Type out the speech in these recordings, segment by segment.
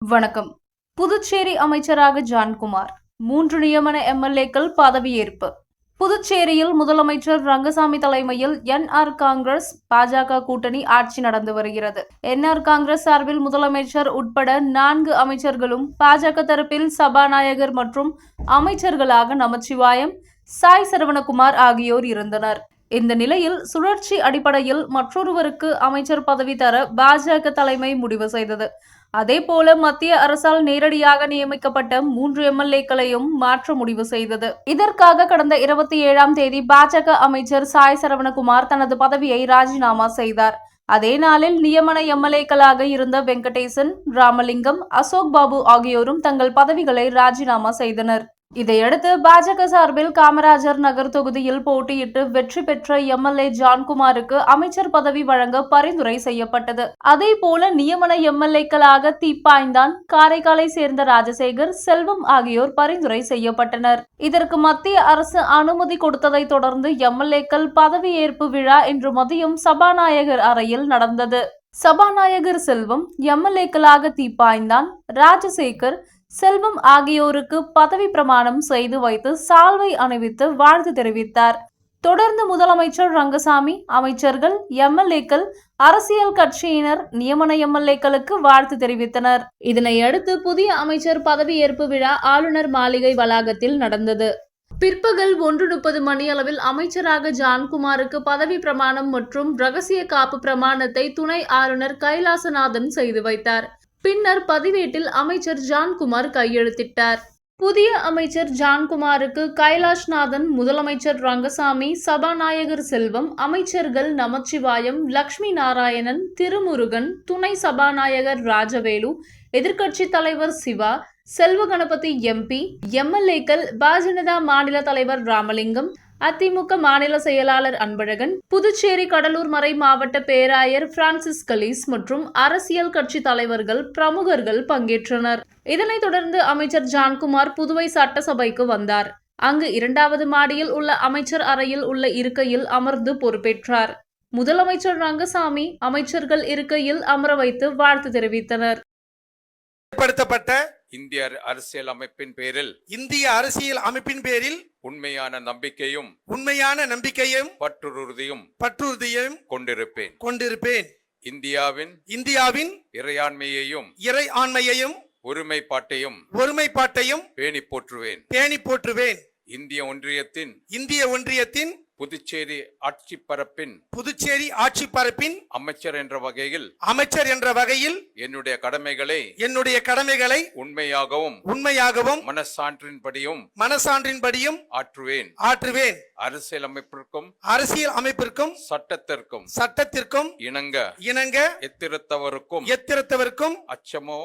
வணக்கம். புதுச்சேரி அமைச்சராக ஜான்குமார் 3 நியமன எம்எல்ஏக்கள் பதவியேற்பு. புதுச்சேரியில் முதலமைச்சர் ரங்கசாமி தலைமையில் என்ஆர் காங்கிரஸ் பாஜக கூட்டணி ஆட்சி நடந்து வருகிறது. என்ஆர் காங்கிரஸ் சார்பில் முதலமைச்சர் உட்பட 4 அமைச்சர்களும், பாஜக தரப்பில் சபாநாயகர் மற்றும் அமைச்சர்களாக நமச்சிவாயம், சாய் சரவணகுமார் ஆகியோர் இருந்தனர். இந்த நிலையில் சுழற்சி அடிப்படையில் மற்றொருவருக்கு அமைச்சர் பதவி தர பாஜக தலைமை முடிவு செய்தது. அதேபோல மத்திய அரசால் நேரடியாக நியமிக்கப்பட்ட 3 எம்எல்ஏக்களையும் மாற்ற முடிவு செய்தது. இதற்காக கடந்த 27ஆம் தேதி பாஜக அமைச்சர் சாய் சரவணகுமார் தனது பதவியை ராஜினாமா செய்தார். அதே நாளில் நியமன எம்எல்ஏக்களாக இருந்த வெங்கடேசன், ராமலிங்கம், அசோக் பாபு ஆகியோரும் தங்கள் பதவிகளை ராஜினாமா செய்தனர். இதையடுத்து பாஜக சார்பில் காமராஜர் நகர் தொகுதியில் போட்டியிட்டு வெற்றி பெற்ற எம்எல்ஏ ஜான்குமாருக்கு அமைச்சர் பதவி வழங்க பரிந்துரை செய்யப்பட்டது. அதேபோல நியமன எம்எல்ஏக்களாக தீப்பாய்ந்தான், காரைக்காலை சேர்ந்த ராஜசேகர், செல்வம் ஆகியோர் பரிந்துரை செய்யப்பட்டனர். இதற்கு மத்திய அரசு அனுமதி கொடுத்ததை தொடர்ந்து எம்எல்ஏக்கள் பதவியேற்பு விழா இன்று மதியம் சபாநாயகர் அறையில் நடந்தது. சபாநாயகர் செல்வம் எம்எல்ஏக்களாக தீப்பாய்ந்தான், ராஜசேகர், செல்வம் ஆகியோருக்கு பதவி பிரமாணம் செய்து வைத்து சால்வை அணிவித்து வாழ்த்து தெரிவித்தார். தொடர்ந்து முதலமைச்சர் ரங்கசாமி, அமைச்சர்கள், எம்எல்ஏக்கள், அரசியல் கட்சியினர் நியமன எம்எல்ஏக்களுக்கு வாழ்த்து தெரிவித்தனர். இதனையடுத்து புதிய அமைச்சர் பதவியேற்பு விழா ஆளுநர் மாளிகை வளாகத்தில் நடந்தது. பிற்பகல் 1:30 மணியளவில் அமைச்சராக ஜான்குமாருக்கு பதவி பிரமாணம் மற்றும் ரகசிய காப்பு பிரமாணத்தை துணை ஆளுநர் கைலாசநாதன் செய்து வைத்தார். பின்னர் பதிவேட்டில் அமைச்சர் ஜான்குமார் கையெழுத்திட்டார். புதிய அமைச்சர் ஜான்குமாருக்கு கைலாஷ்நாதன், முதலமைச்சர் ரங்கசாமி, சபாநாயகர் செல்வம், அமைச்சர்கள் நமச்சிவாயம், லட்சுமி நாராயணன், திருமுருகன், துணை சபாநாயகர் ராஜவேலு, எதிர்க்கட்சி தலைவர் சிவா, செல்வ கணபதி எம்பி, எம்எல்ஏக்கள், பாஜக மாநில தலைவர் ராமலிங்கம், அதிமுக மாநில செயலாளர் அன்பழகன், புதுச்சேரி கடலூர் மறை மாவட்ட பேராயர் பிரான்சிஸ் கலீஸ் மற்றும் அரசியல் கட்சி தலைவர்கள், பிரமுகர்கள் பங்கேற்றனர். இதனைத் தொடர்ந்து அமைச்சர் ஜான்குமார் புதுவை சட்டசபைக்கு வந்தார். அங்கு 2வது மாடியில் உள்ள அமைச்சர் அறையில் உள்ள இருக்கையில் அமர்ந்து பொறுப்பேற்றார். முதலமைச்சர் ரங்கசாமி அமைச்சர்கள் இருக்கையில் அமர வைத்து வாழ்த்து தெரிவித்தனர். இந்திய அரசியல் அமைப்பின் பேரில் உண்மையான நம்பிக்கையும் பற்றுறுதியும் கொண்டிருப்பேன். இந்தியாவின் இறையாண்மையையும் ஒருமைப்பாட்டையும் பேணி போற்றுவேன். இந்திய ஒன்றியத்தின் புதுச்சேரி ஆட்சி பரப்பின் அமைச்சர் என்ற வகையில் என்னுடைய கடமைகளை உண்மையாகவும் மனசான்றின்படியும் ஆற்றுவேன். அரசியல் அமைப்பிற்கும் சட்டத்திற்கும் இணங்க எத்திரத்தவருக்கும் அச்சமோ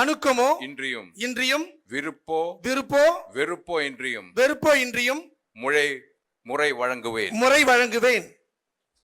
அணுக்கமோ இன்றியும் வெறுப்போ இன்றியும் முறை வழங்குவேன்.